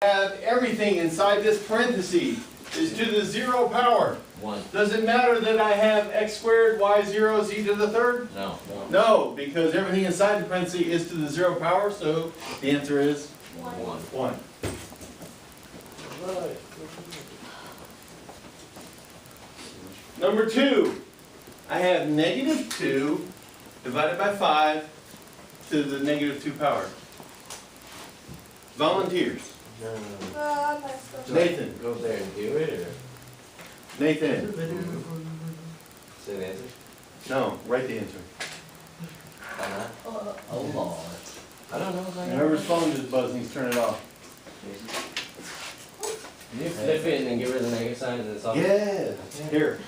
have everything inside this parenthesis is to the 0 power. 1. Does it matter that I have x squared, y 0, z to the third? No. No, because everything inside the parenthesis is to the 0 power, so the answer is 1. Number 2, I have negative 2 divided by 5 to the negative 2 power. Volunteers. Nathan. Go there and do it, or Nathan. say the answer? No, write the answer. Oh Lord. I don't know. Whoever's phone just buzzing, turn it off. Can you flip it and then get rid of the negative sign and it's all? Yeah. Here.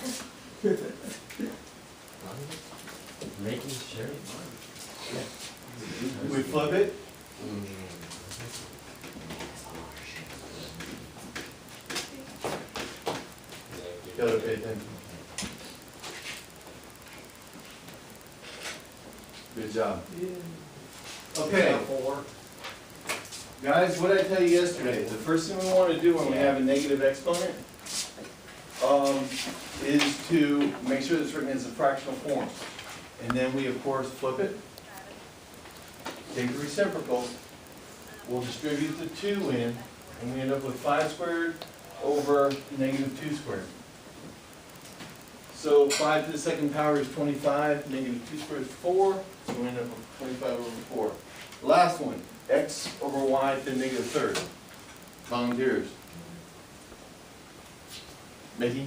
Making sure. We flip it. Gotta pay attention. Good job. Okay. Guys, what did I tell you yesterday? The first thing we want to do when we have a negative exponent is to make sure it's written as a fractional form. And then we, of course, flip it. Take the reciprocal. We'll distribute the 2 in, and we end up with 5 squared over negative 2 squared. So 5 to the second power is 25, negative 2 squared is 4, so we end up with 25 over 4. Last one, x over y to the negative third. Volunteers. Mickey,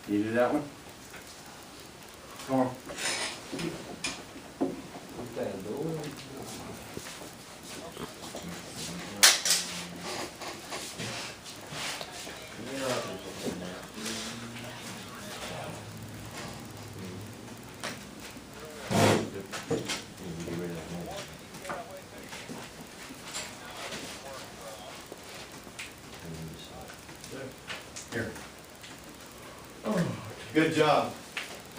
you do that one? Come on. Here. Good job.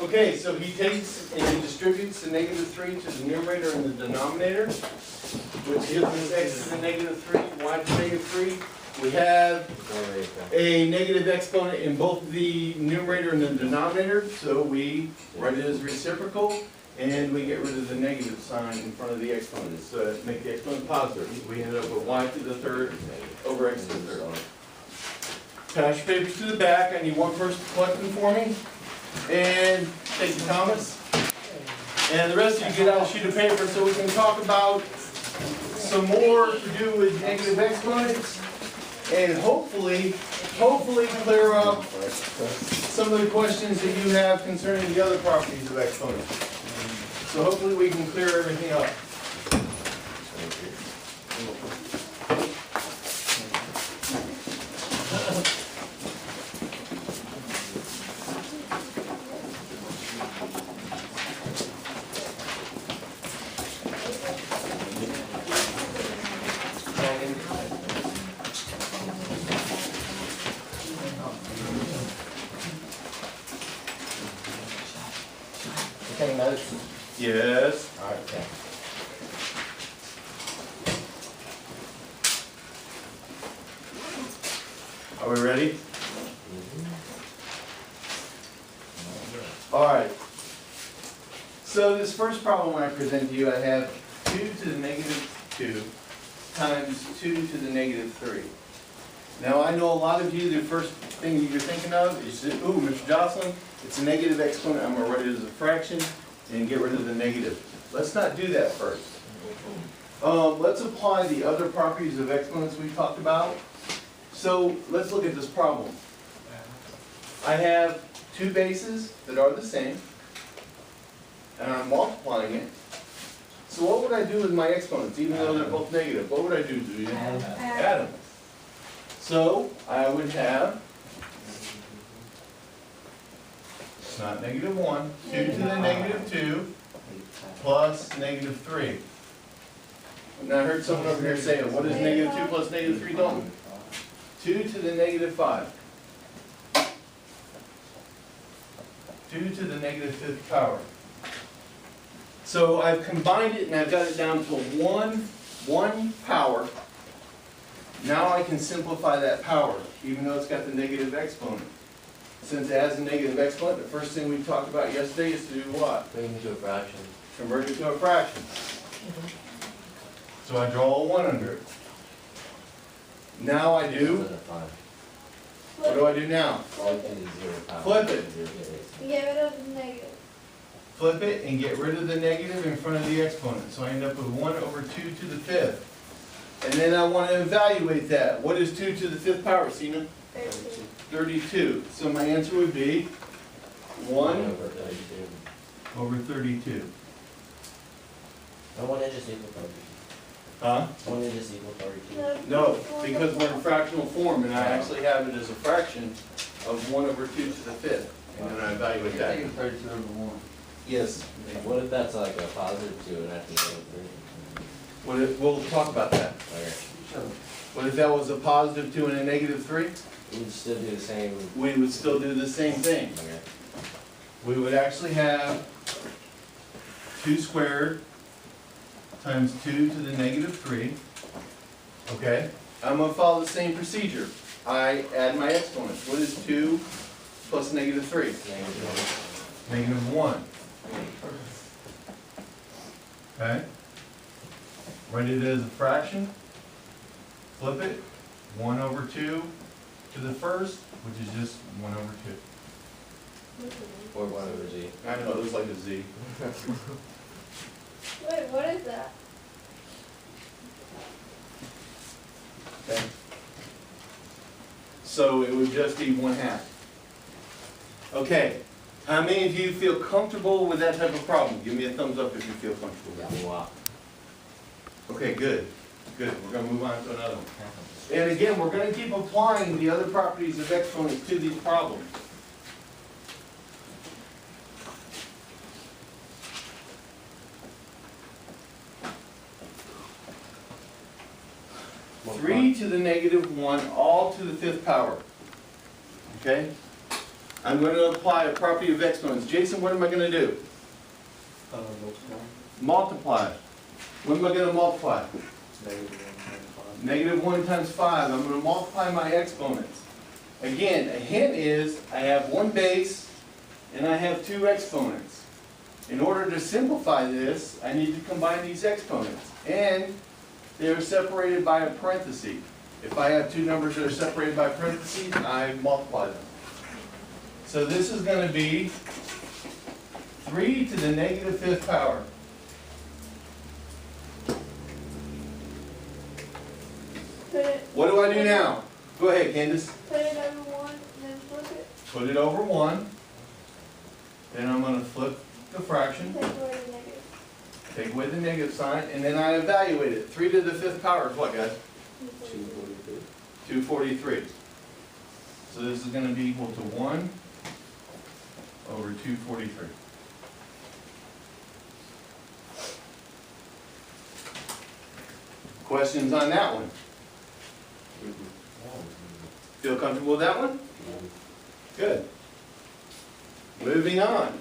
Okay, so he takes and he distributes the negative 3 to the numerator and the denominator, which gives us x to the negative 3, y to the negative 3. We have a negative exponent in both the numerator and the denominator, so we write it as reciprocal, and we get rid of the negative sign in front of the exponent. So make the exponent positive. We end up with y to the third over x to the third. Pass your papers to the back. I need one person to collect them for me. And thank you, Thomas. And the rest of you get out a sheet of paper so we can talk about some more to do with negative exponents and hopefully clear up some of the questions that you have concerning the other properties of exponents. So hopefully we can clear everything up. Take notes. Yes. All right. Okay. Are we ready? All right. So this first problem I present to you, I have 2 to the negative 2 times 2 to the negative 3. Now I know a lot of you, the first thing that you're thinking of is, ooh, Mr. Joslin, it's a negative exponent, I'm going to write it as a fraction and get rid of the negative. Let's not do that first. Let's apply the other properties of exponents we talked about. So let's look at this problem. I have 2 bases that are the same, and I'm multiplying it. So what would I do with my exponents, even though they're both negative? What would I do? Add them. So I would have, it's not negative 1, 2 to the negative 2 plus negative 3. Now I heard someone over here say, what is negative 2 plus negative 3 done? 2 to the negative 5. 2 to the negative 5th power. So I've combined it and I've got it down to one power. Now I can simplify that power, even though it's got the negative exponent. Since it has a negative exponent, the first thing we talked about yesterday is to do what? Put it into a fraction. Convert it to a fraction. So I draw a 1 under it. Now I do, Instead of 5. what do I do now? All to the 0 power. Flip it. 0 to 8. Get rid of the negative. Flip it and get rid of the negative in front of the exponent. So I end up with 1 over 2 to the 5th. And then I want to evaluate that. What is 2 to the 5th power, Sina? 13. 32. So my answer would be 1 over 32. over 32. And 1 is just equal 32. Huh? 1 is just equal 32. No, because we're in fractional form and I actually have it as a fraction of 1 over 2 to the 5th. And then I evaluate You're that. taking 32 over 1. Yes. What if that's like a positive 2 and that's a negative 3? What if, we'll talk about that. Okay. So, What if that was a positive 2 and a negative 3? We'd still do the same. We would still do the same thing. Okay. We would actually have 2 squared times 2 to the negative 3. Okay? I'm going to follow the same procedure. I add my exponents. What is 2 plus negative 3? Negative Negative 1. Okay? Write it as a fraction. Flip it. 1 over 2 to the first, which is just 1 over 2. 1. Or 1 over z. I know, it looks like a Z. Wait, what is that? Okay? So it would just be 1/2. Okay, how many of you feel comfortable with that type of problem? Give me a thumbs up if you feel comfortable with it. Wow. Okay, good, good. We're gonna move on to another one. And again, we're gonna keep applying the other properties of exponents to these problems. Three to the negative 1, all to the 5th power. Okay? I'm going to apply a property of exponents. Jason, what am I going to do? Multiply. What am I going to multiply? Negative 1 times 5. I'm going to multiply my exponents. Again, a hint is I have one base and I have 2 exponents. In order to simplify this, I need to combine these exponents. And they're separated by a parenthesis. If I have 2 numbers that are separated by parentheses, I multiply them. So this is going to be 3 to the negative 5th power. Put it. What do I do now? Go ahead, Candace. Put it over 1 and then flip it. Put it over 1. Then I'm going to flip the fraction, Take away the negative. take away the negative sign, and then I evaluate it. 3 to the 5th power is what, guys? 243. 243. So this is going to be equal to 1 over 243. Questions on that one? Feel comfortable with that one? Good. Moving on.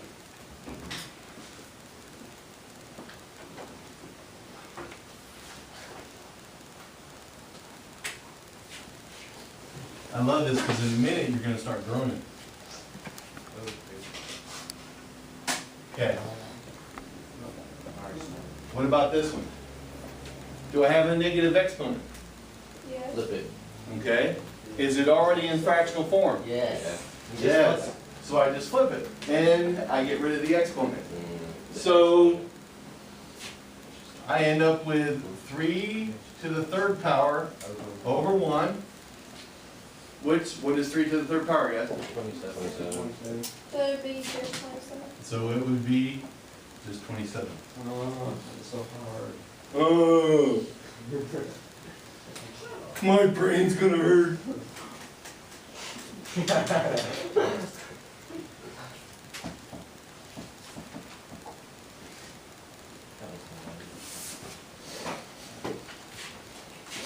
I love this because in a minute you're going to start groaning. Okay. What about this one? Do I have a negative exponent? Yes. Flip it. Okay. Is it already in fractional form? Yes. Yes. So I just flip it and I get rid of the exponent. Mm. So I end up with 3 to the 3rd power over 1. What is 3 to the 3rd power, guys? 27. So it'd be just 27. So it would be just 27. oh, it's so hard. Oh, my brain's gonna hurt.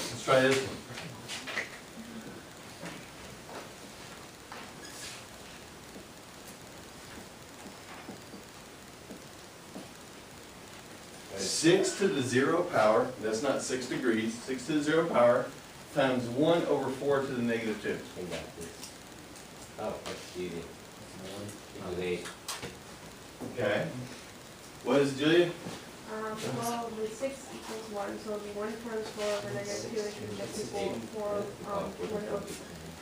Let's try this one. Six to the 0 power, that's not 6 degrees, 6 to the 0 power, times 1 over 4 to the negative 2. I got this. Oh, that's easy. Equals 8. Okay. What is it, Julia? Well, the 6 equals 1, so it'll be 1 times 4 over negative 2, which is just equal 1 over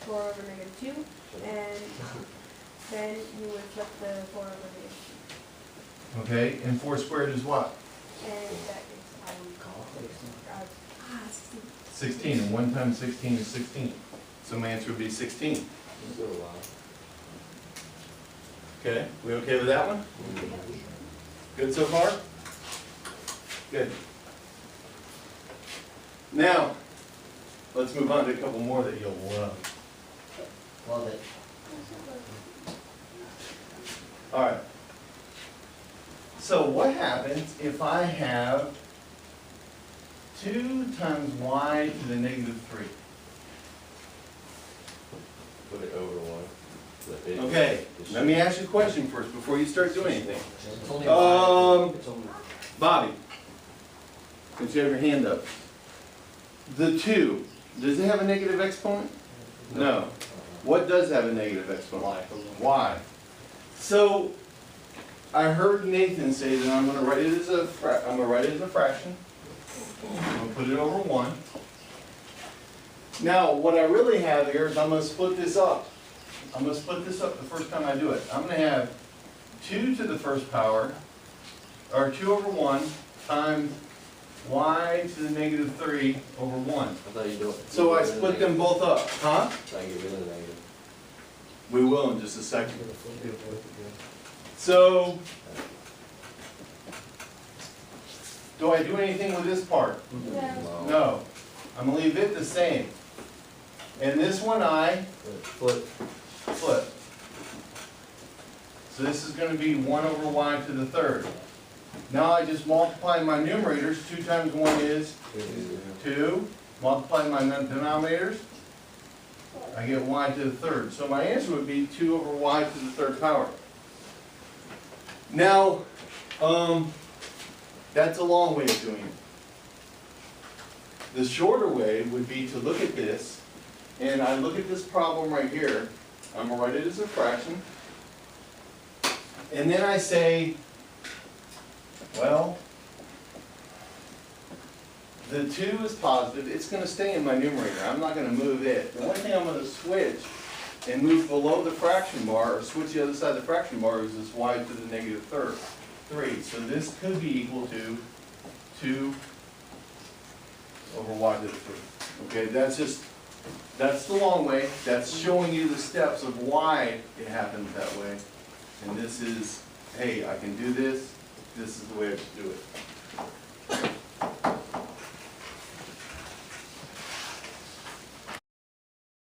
4 over negative 2, and then you would flip the 4 over negative Okay, and 4 squared is what? 2. And that is, 16, and 1 times 16 is 16. So my answer would be 16. Still a lot. Okay, we okay with that one? Good so far? Good. Now, let's move on to a couple more that you'll love. Love it. All right. So what happens if I have 2 times y to the negative 3? Put it over 1. Flip it. Okay, let me ask you a question first before you start doing anything. It's only Um, It's only. Bobby, since you have your hand up. The 2, does it have a negative exponent? No. What does have a negative exponent? Y. So, I heard Nathan say that I'm going to write it as a fraction. I'm going to put it over 1. Now, what I really have here is I'm going to split this up. I'm going to split this up the first time I do it. I'm going to have 2 to the first power, or 2 over 1, times y to the negative 3 over 1. I thought you do it. So I split them both up, huh? I thought you get rid of the negative. We will in just a second. So, do I do anything with this part? No. No. I'm going to leave it the same. And this one I Flip. flip. So this is going to be 1 over y to the 3rd. Now I just multiply my numerators. 2 times 1 is 2. Multiply my denominators. I get y to the 3rd. So my answer would be 2 over y to the 3rd power. Now, that's a long way of doing it. The shorter way would be to look at this, and I look at this problem right here. I'm going to write it as a fraction. And then I say, well, the 2 is positive. It's going to stay in my numerator. I'm not going to move it. The only thing I'm going to switch and move below the fraction bar, or switch the other side of the fraction bar, is this y to the negative 3. So this could be equal to 2 over y to the 3. Okay, that's the long way. That's showing you the steps of why it happens that way. And this is, hey, I can do this. This is the way I should do it.